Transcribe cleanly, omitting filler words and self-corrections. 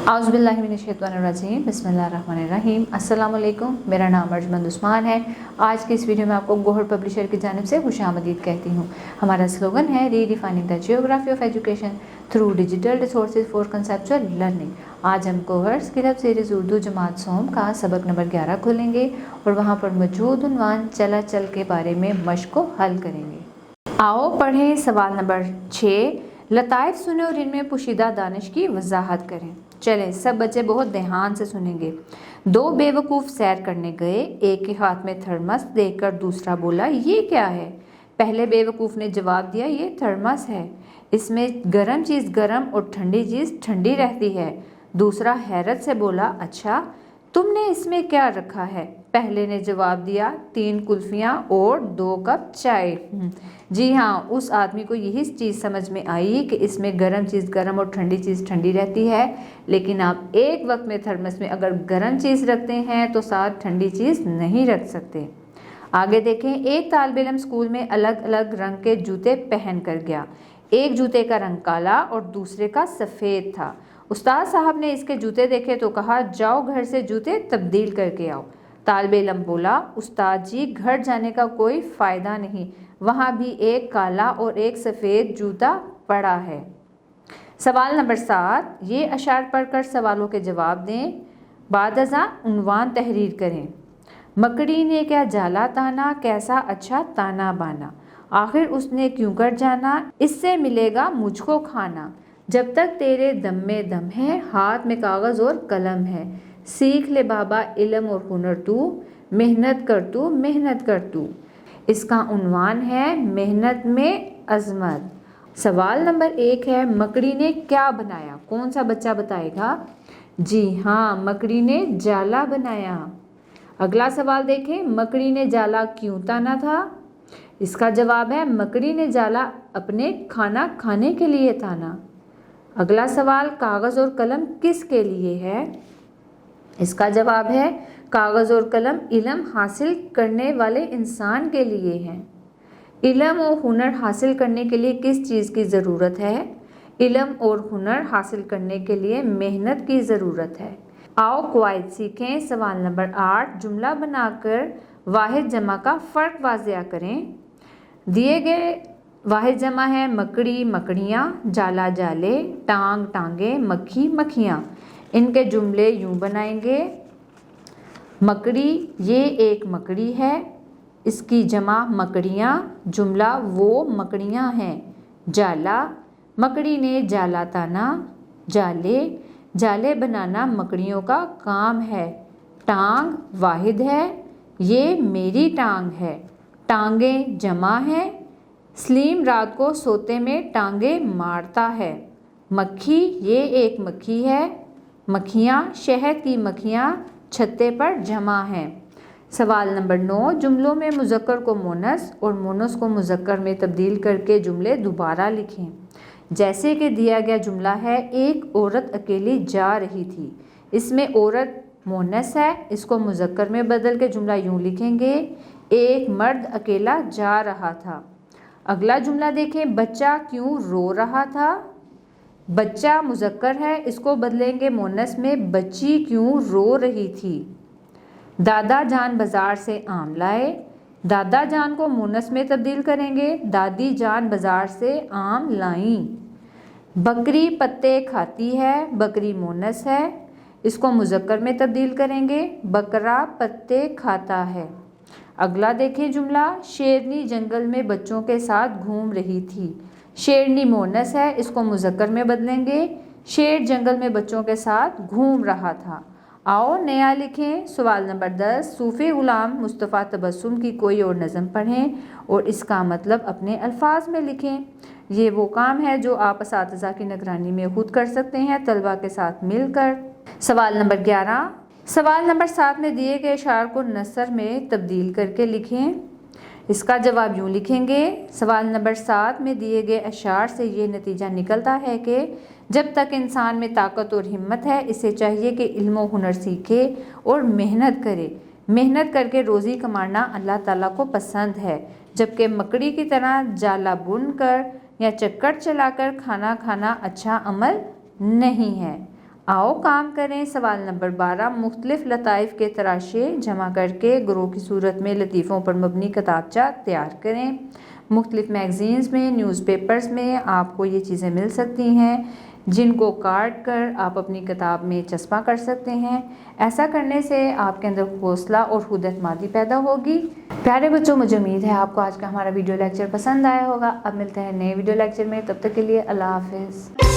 औज़ुबिल्लाहिमिनश्शैतानिर्रजीम बिस्मिल्लाहिर्रहमानिर्रहीम। अस्सलाम वालेकुम। मेरा नाम अर्जमंद उस्मान है। आज की इस वीडियो में आपको गोहर पब्लिशर की जानिब से खुशामदीद कहती हूँ। हमारा स्लोगन है redefining the geography of education through digital resources for conceptual learning. आज हम Gohar skill up series Urdu जमात सोम का सबक नंबर 11 खोलेंगे और वहाँ पर मौजूद उन्वान चला चल के बारे में मश्क को हल करेंगे। आओ पढ़ें सवाल नंबर 6। लताइफ सुने और इनमें पोशीदा दानिश की वजाहत करें। चलें, सब बच्चे बहुत ध्यान से सुनेंगे। दो बेवकूफ़ सैर करने गए, एक के हाथ में थर्मस देखकर दूसरा बोला ये क्या है। पहले बेवकूफ़ ने जवाब दिया ये थर्मस है, इसमें गर्म चीज़ गर्म और ठंडी चीज़ ठंडी रहती है। दूसरा हैरत से बोला अच्छा, तुमने इसमें क्या रखा है। पहले ने जवाब दिया 3 कुल्फियाँ और 2 कप चाय। जी हाँ, उस आदमी को यही चीज़ समझ में आई कि इसमें गर्म चीज़ गर्म और ठंडी चीज़ ठंडी रहती है, लेकिन आप एक वक्त में थर्मस में अगर गर्म चीज़ रखते हैं तो साथ ठंडी चीज़ नहीं रख सकते। आगे देखें, एक तालिब इल्म स्कूल में अलग अलग रंग के जूते पहन कर गया। एक जूते का रंग काला और दूसरे का सफ़ेद था। उस्ताद साहब ने इसके जूते देखे तो कहा जाओ घर से जूते तब्दील करके आओ। तालिब इल्म बोला उस्ताद जी, घर जाने का कोई फ़ायदा नहीं, वहाँ भी एक काला और एक सफ़ेद जूता पड़ा है। सवाल नंबर 7। ये अशार पढ़कर सवालों के जवाब दें। बाद अज़ां उन्वान तहरीर करें। मकड़ी ने क्या जाला ताना, कैसा अच्छा ताना बाना, आखिर उसने क्यों कर जाना, इससे मिलेगा मुझको खाना। जब तक तेरे दम में दम है, हाथ में कागज़ और कलम है, सीख ले बाबा इल्म और हुनर तू, मेहनत कर तू मेहनत कर तू। इसका उन्वान है मेहनत में अज़मत। सवाल नंबर 1 है मकड़ी ने क्या बनाया। कौन सा बच्चा बताएगा। जी हाँ, मकड़ी ने जाला बनाया। अगला सवाल देखें, मकड़ी ने जाला क्यों ताना था। इसका जवाब है मकड़ी ने जाला अपने खाना खाने के लिए ताना। अगला सवाल, कागज़ और कलम किसके लिए है। इसका जवाब है कागज़ और कलम इल्म हासिल करने वाले इंसान के लिए हैं। इल्म और हुनर हासिल करने के लिए किस चीज़ की ज़रूरत है। इल्म और हुनर हासिल करने के लिए मेहनत की ज़रूरत है। आओ कवायद सीखें। सवाल नंबर 8। जुमला बनाकर वाहिद जमा का फ़र्क वाज़िया करें। दिए गए वाहिद जमा है मकड़ी मकड़ियाँ, जाला जाले, टांग टांगे, मक्खी मक्खियाँ। इनके जुमले यूँ बनाएंगे। मकड़ी ये एक मकड़ी है, इसकी जमा मकड़ियाँ, जुमला वो मकड़ियाँ हैं। जाला, मकड़ी ने जाला ताना, जाले, जाले बनाना मकड़ियों का काम है। टांग वाहिद है, ये मेरी टांग है, टांगें जमा है, सलीम रात को सोते में टांगे मारता है। मक्खी ये एक मक्खी है, मक्खियाँ शहद की मक्खियाँ छत्ते पर जमा हैं। सवाल नंबर 9। जुमलों में मुज़क्कर को मोनस और मोनस को मुज़क्कर में तब्दील करके जुमले दोबारा लिखें। जैसे कि दिया गया जुमला है एक औरत अकेली जा रही थी, इसमें औरत मोनस है, इसको मुज़क्कर में बदल के जुमला यूँ लिखेंगे एक मर्द अकेला जा रहा था। अगला जुमला देखें, बच्चा क्यों रो रहा था। बच्चा मुज़क्कर है, इसको बदलेंगे मोनस में बच्ची क्यों रो रही थी। दादा जान बाज़ार से आम लाए, दादा जान को मोनस में तब्दील करेंगे दादी जान बाज़ार से आम लाईं। बकरी पत्ते खाती है, बकरी मोनस है, इसको मुज़क्कर में तब्दील करेंगे बकरा पत्ते खाता है। अगला देखें जुमला, शेरनी जंगल में बच्चों के साथ घूम रही थी। शेरनी मोनस है, इसको मुज़क्कर में बदलेंगे शेर जंगल में बच्चों के साथ घूम रहा था। आओ नया लिखें। सवाल नंबर 10। सूफ़ी ग़ुलाम मुस्तफ़ा तबस्सुम की कोई और नज़म पढ़ें और इसका मतलब अपने अल्फाज में लिखें। ये वो काम है जो आप असातिज़ा की निगरानी में खुद कर सकते हैं तलबा के साथ मिलकर। सवाल नंबर 11। सवाल नंबर 7 में दिए गए अशार को नसर में तब्दील करके लिखें। इसका जवाब यूँ लिखेंगे। सवाल नंबर 7 में दिए गए अशार से ये नतीजा निकलता है कि जब तक इंसान में ताकत और हिम्मत है, इसे चाहिए कि इल्म और हुनर सीखे और मेहनत करे। मेहनत करके रोज़ी कमाना अल्लाह ताला को पसंद है, जबकि मकड़ी की तरह जाला बुन कर या चक्कर चलाकर खाना खाना अच्छा अमल नहीं है। آؤ کام کریں سوال نمبر 12 مختلف لطائف کے تراشے جمع کر کے گروہ کی صورت میں لطیفوں پر مبنی کتابچہ تیار کریں۔ مختلف میگزینز میں، نیوز پیپرز میں آپ کو یہ چیزیں مل سکتی ہیں جن کو کاٹ کر آپ اپنی کتاب میں چسپاں کر سکتے ہیں۔ ایسا کرنے سے آپ کے اندر حوصلہ اور خود اعتمادی پیدا ہوگی۔ پیارے بچوں، مجھے امید ہے آپ کو آج کا ہمارا ویڈیو لیکچر پسند آیا ہوگا۔ اب ملتے ہیں نئے ویڈیو لیکچر میں، تب تک کے لیے اللہ حافظ۔